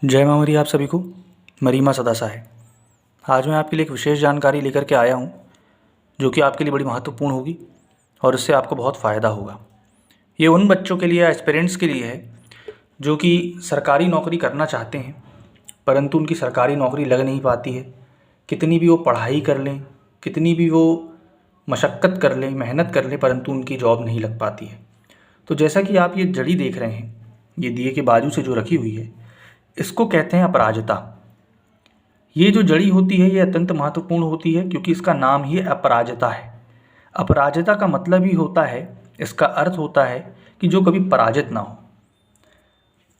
जय माँ मरी आप सभी को। मरी माँ सदा सहाय। आज मैं आपके लिए एक विशेष जानकारी लेकर के आया हूँ जो कि आपके लिए बड़ी महत्वपूर्ण होगी और इससे आपको बहुत फ़ायदा होगा। ये उन बच्चों के लिए, एस्पिरेंट्स के लिए है जो कि सरकारी नौकरी करना चाहते हैं परंतु उनकी सरकारी नौकरी लग नहीं पाती है। कितनी भी वो पढ़ाई कर लें, कितनी भी वो मशक्क़त कर लें, मेहनत कर लें, परंतु उनकी जॉब नहीं लग पाती है। तो जैसा कि आप ये जड़ी देख रहे हैं, ये दिए के बाजू से जो रखी हुई है, इसको कहते हैं अपराजिता। ये जो जड़ी होती है ये अत्यंत महत्वपूर्ण होती है क्योंकि इसका नाम ही अपराजिता है। अपराजिता का मतलब ही होता है, इसका अर्थ होता है कि जो कभी पराजित ना हो।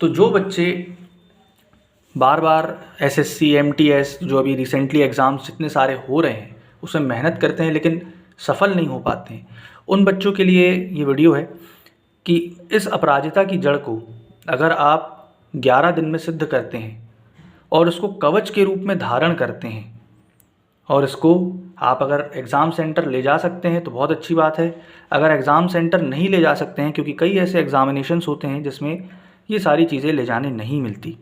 तो जो बच्चे बार बार एसएससी, एमटीएस, जो अभी रिसेंटली एग्ज़ाम्स जितने सारे हो रहे हैं उसमें मेहनत करते हैं लेकिन सफल नहीं हो पाते हैं, उन बच्चों के लिए ये वीडियो है कि इस अपराजिता की जड़ को अगर आप 11 दिन में सिद्ध करते हैं और उसको कवच के रूप में धारण करते हैं और इसको आप अगर एग्ज़ाम सेंटर ले जा सकते हैं तो बहुत अच्छी बात है। अगर एग्ज़ाम सेंटर नहीं ले जा सकते हैं, क्योंकि कई ऐसे एग्ज़ामिनेशंस होते हैं जिसमें ये सारी चीज़ें ले जाने नहीं मिलती,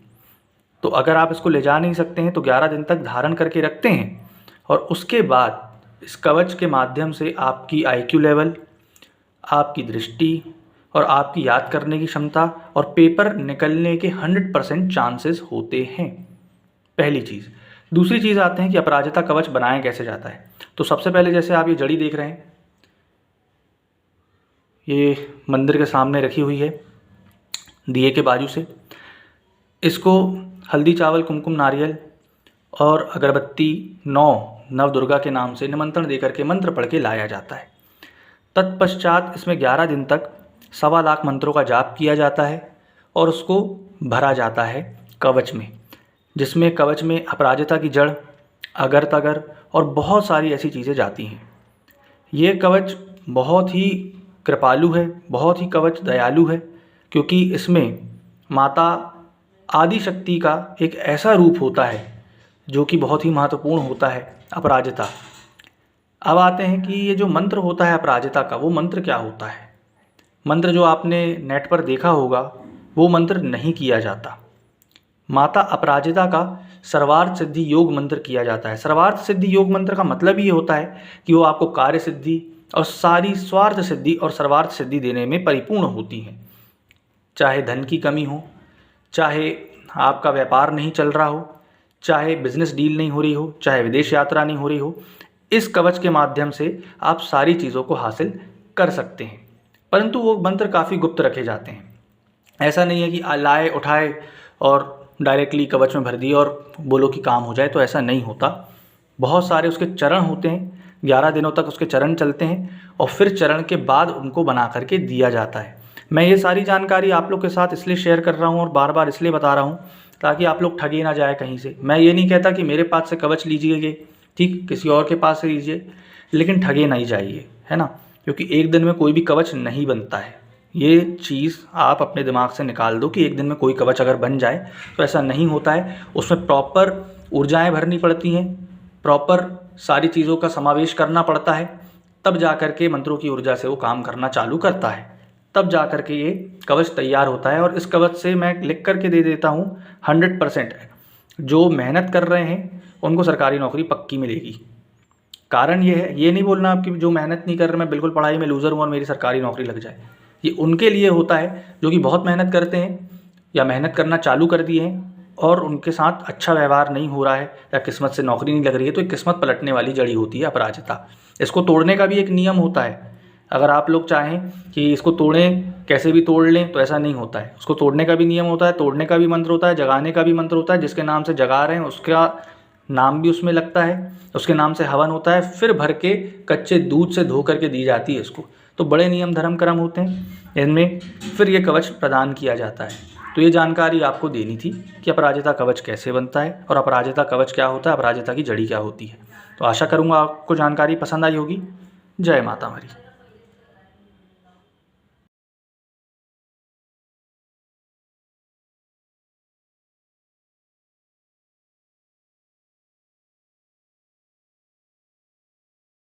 तो अगर आप इसको ले जा नहीं सकते हैं तो 11 दिन तक धारण करके रखते हैं और उसके बाद इस कवच के माध्यम से आपकी IQ लेवल, आपकी दृष्टि और आपकी याद करने की क्षमता और पेपर निकलने के 100% चांसेस होते हैं। पहली चीज़। दूसरी चीज़ आते हैं कि अपराजिता कवच बनाया कैसे जाता है। तो सबसे पहले जैसे आप ये जड़ी देख रहे हैं, ये मंदिर के सामने रखी हुई है दिए के बाजू से। इसको हल्दी, चावल, कुमकुम, नारियल और अगरबत्ती 9 नवदुर्गा के नाम से निमंत्रण देकर के मंत्र पढ़ के लाया जाता है। तत्पश्चात इसमें 11 दिन तक 1.25 लाख मंत्रों का जाप किया जाता है और उसको भरा जाता है कवच में, जिसमें कवच में अपराजिता की जड़, अगर तगर और बहुत सारी ऐसी चीज़ें जाती हैं। ये कवच बहुत ही कृपालु है, बहुत ही कवच दयालु है, क्योंकि इसमें माता आदि शक्ति का एक ऐसा रूप होता है जो कि बहुत ही महत्वपूर्ण होता है, अपराजिता। अब आते हैं कि ये जो मंत्र होता है अपराजिता का, वो मंत्र क्या होता है। मंत्र जो आपने नेट पर देखा होगा वो मंत्र नहीं किया जाता। माता अपराजिता का सर्वार्थ सिद्धि योग मंत्र किया जाता है। सर्वार्थ सिद्धि योग मंत्र का मतलब ये होता है कि वो आपको कार्य सिद्धि और सारी स्वार्थ सिद्धि और सर्वार्थ सिद्धि देने में परिपूर्ण होती हैं। चाहे धन की कमी हो, चाहे आपका व्यापार नहीं चल रहा हो, चाहे बिजनेस डील नहीं हो रही हो, चाहे विदेश यात्रा नहीं हो रही हो, इस कवच के माध्यम से आप सारी चीज़ों को हासिल कर सकते हैं। परंतु वो मंत्र काफ़ी गुप्त रखे जाते हैं। ऐसा नहीं है कि लाए उठाए और डायरेक्टली कवच में भर दिए और बोलो कि काम हो जाए, तो ऐसा नहीं होता। बहुत सारे उसके चरण होते हैं, 11 दिनों तक उसके चरण चलते हैं और फिर चरण के बाद उनको बना करके दिया जाता है। मैं ये सारी जानकारी आप लोग के साथ इसलिए शेयर कर रहा हूँ और बार बार इसलिए बता रहा हूँ ताकि आप लोग ठगे ना जाए कहीं से। मैं ये नहीं कहता कि मेरे पास से कवच लीजिए, ठीक, किसी और के पास से लीजिए, लेकिन ठगे नहीं जाइए, है ना, क्योंकि एक दिन में कोई भी कवच नहीं बनता है। ये चीज़ आप अपने दिमाग से निकाल दो कि एक दिन में कोई कवच अगर बन जाए तो ऐसा नहीं होता है। उसमें प्रॉपर ऊर्जाएं भरनी पड़ती हैं, प्रॉपर सारी चीज़ों का समावेश करना पड़ता है, तब जा कर के मंत्रों की ऊर्जा से वो काम करना चालू करता है, तब जा कर के ये कवच तैयार होता है। और इस कवच से मैं लिख कर के दे देता हूँ 100% जो मेहनत कर रहे हैं उनको सरकारी नौकरी पक्की मिलेगी। कारण ये है, ये नहीं बोलना आप कि जो मेहनत नहीं कर रहे मैं बिल्कुल पढ़ाई में लूज़र हूँ और मेरी सरकारी नौकरी लग जाए। ये उनके लिए होता है जो कि बहुत मेहनत करते हैं या मेहनत करना चालू कर दिए हैं और उनके साथ अच्छा व्यवहार नहीं हो रहा है या किस्मत से नौकरी नहीं लग रही है, तो एक किस्मत पलटने वाली जड़ी होती है अपराजिता। इसको तोड़ने का भी एक नियम होता है। अगर आप लोग चाहें कि इसको तोड़ें, कैसे भी तोड़ लें, तो ऐसा नहीं होता है। उसको तोड़ने का भी नियम होता है, तोड़ने का भी मंत्र होता है, जगाने का भी मंत्र होता है। जिसके नाम से जगा रहे हैं उसका नाम भी उसमें लगता है, उसके नाम से हवन होता है, फिर भर के कच्चे दूध से धो करके दी जाती है इसको। तो बड़े नियम धर्म कर्म होते हैं इनमें, फिर ये कवच प्रदान किया जाता है। तो ये जानकारी आपको देनी थी कि अपराजिता कवच कैसे बनता है और अपराजिता कवच क्या होता है, अपराजिता की जड़ी क्या होती है। तो आशा करूँगा आपको जानकारी पसंद आई होगी। जय माता मरी।